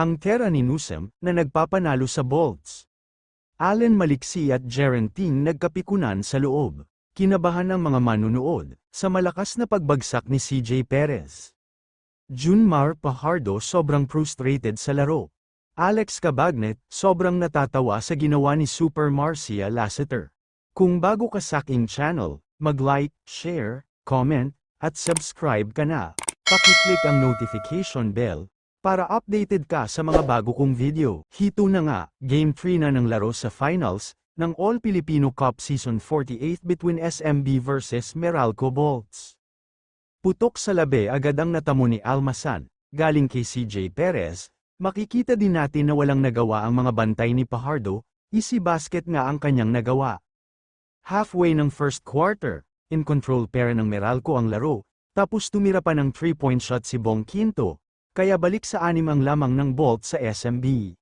Ang tera ni Newsom na nagpapanalo sa bolts. Allen Maliksi at Gerenting nagkapikunan sa loob. Kinabahan ng mga manunood sa malakas na pagbagsak ni CJ Perez. Junmar Fajardo sobrang frustrated sa laro. Alex Cabagnet sobrang natatawa sa ginawa ni Super Marcia Lasseter. Kung bago ka sa aking channel, mag-like, share, comment, at subscribe ka na. Paki-click ang notification bell para updated ka sa mga bago kong video. Hito na nga, Game 3 na ng laro sa finals ng All-Filipino Cup Season 48 between SMB vs Meralco Bolts. Putok sa labi agad ang natamo ni Almasan, galing kay CJ Perez. Makikita din natin na walang nagawa ang mga bantay ni Fajardo, easy basket nga ang kanyang nagawa. Halfway ng first quarter, in control pair ng Meralco ang laro, tapos tumira pa ng 3-point shot si Bong Quinto, kaya balik sa 6 ang lamang ng Bolt sa SMB.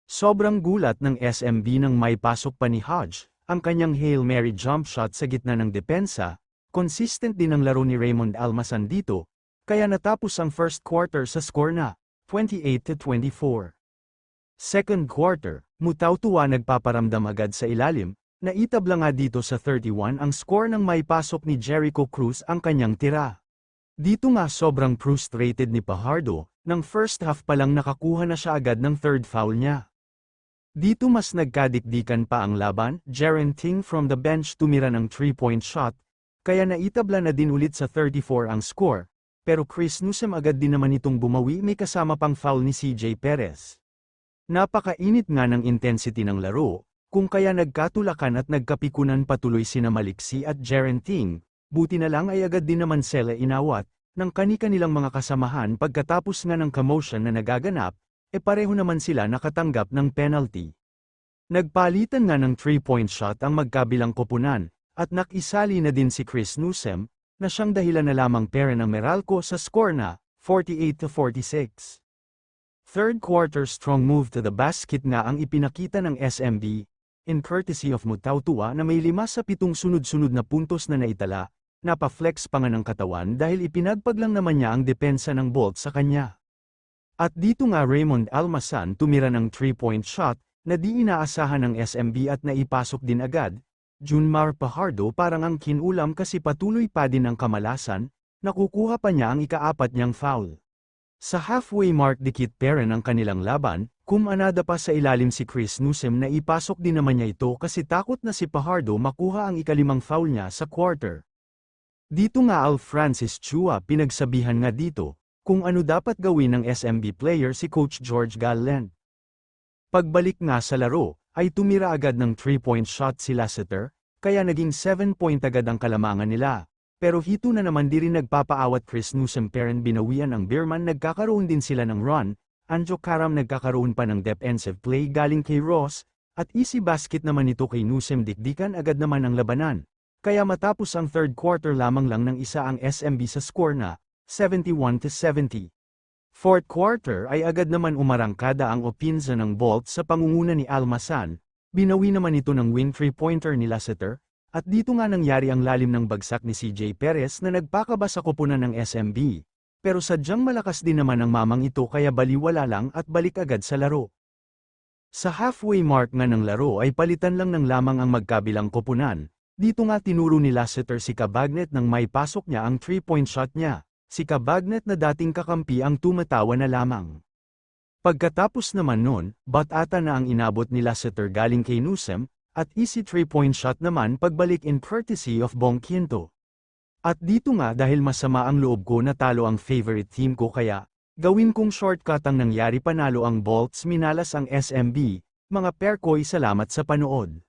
Sobrang gulat ng SMB nang may pasok pa ni Hodge, ang kanyang Hail Mary jump shot sa gitna ng depensa. Consistent din ang laro ni Raymond Almasan dito, kaya natapos ang first quarter sa score na 28-24. Second quarter, Mutautua nagpaparamdam agad sa ilalim. Naitabla nga dito sa 31 ang score nang may pasok ni Jericho Cruz ang kanyang tira. Dito nga sobrang frustrated ni Fajardo, nang first half pa lang nakakuha na siya agad ng third foul niya. Dito mas nagkadikdikan pa ang laban, Gerenting from the bench tumira ng 3-point shot, kaya naitabla na din ulit sa 34 ang score, pero Chris Newsom agad din naman itong bumawi, may kasama pang foul ni CJ Perez. Napakainit nga ng intensity ng laro, kung kaya nagkatulakan at nagkapikunan patuloy sina Maliksi at Gerenting, buti na lang ay agad din naman sila inawat ng kani-kanilang mga kasamahan pagkatapos nga ng commotion na nagaganap, pareho naman sila nakatanggap ng penalty. Nagpalitan nga ng 3-point shot ang magkabilang koponan, at nakisali na din si Chris Newsom, na siyang dahilan na lamang pera ng Meralco sa score na 48-46. Third quarter strong move to the basket nga ang ipinakita ng SMB, in courtesy of Mutautua na may 5 sa 7 sunod-sunod na puntos na naitala, napaflex pa nga ng katawan dahil ipinagpag lang naman niya ang depensa ng Bolt sa kanya. At dito nga Raymond Almasan tumira ng 3-point shot, na di inaasahan ng SMB at naipasok din agad. Junmar Fajardo parang ang kinulam kasi patuloy pa din ang kamalasan, nakukuha pa niya ang ika-4 niyang foul. Sa halfway mark dikit pera ng kanilang laban, kumanada pa sa ilalim si Chris Newsom na ipasok din naman niya ito kasi takot na si Fajardo makuha ang ika-5 foul niya sa quarter. Dito nga Al Francis Chua pinagsabihan nga dito, kung ano dapat gawin ng SMB player si Coach George Gallant. Pagbalik nga sa laro, ay tumira agad ng 3-point shot si Lasseter, kaya naging 7-point agad ang kalamangan nila. Pero hito na naman di rin nagpapaawat Chris Newsom peren binawian ang Beerman, nagkakaroon din sila ng run, Anjo Karam nagkakaroon pa ng defensive play galing kay Ross, at easy basket naman ito kay Newsom, dikdikan agad naman ang labanan. Kaya matapos ang third quarter lamang lang ng isa ang SMB sa score na 71-70. Fourth quarter ay agad naman umarangkada ang opinza ng Bolt sa pangunguna ni Almasan, binawi naman ito ng wing 3-pointer ni Lasseter, at dito nga nangyari ang lalim ng bagsak ni CJ Perez na nagpakaba sa koponan ng SMB. Pero sadyang malakas din naman ang mamang ito kaya baliwala lang at balik agad sa laro. Sa halfway mark nga ng laro ay palitan lang ng lamang ang magkabilang koponan. Dito nga tinuro ni Lasseter si Cabagnet nang may pasok niya ang 3-point shot niya. Si Cabagnet na dating kakampi ang tumatawa na lamang. Pagkatapos naman nun, batata na ang inabot ni Lasseter galing kay Newsom, at easy 3-point shot naman pagbalik in courtesy of Bong Quinto. At dito nga dahil masama ang loob ko na talo ang favorite team ko kaya, gawin kong shortcut ang nangyari, panalo ang Bolts, minalas ang SMB, mga perkoy, salamat sa panood.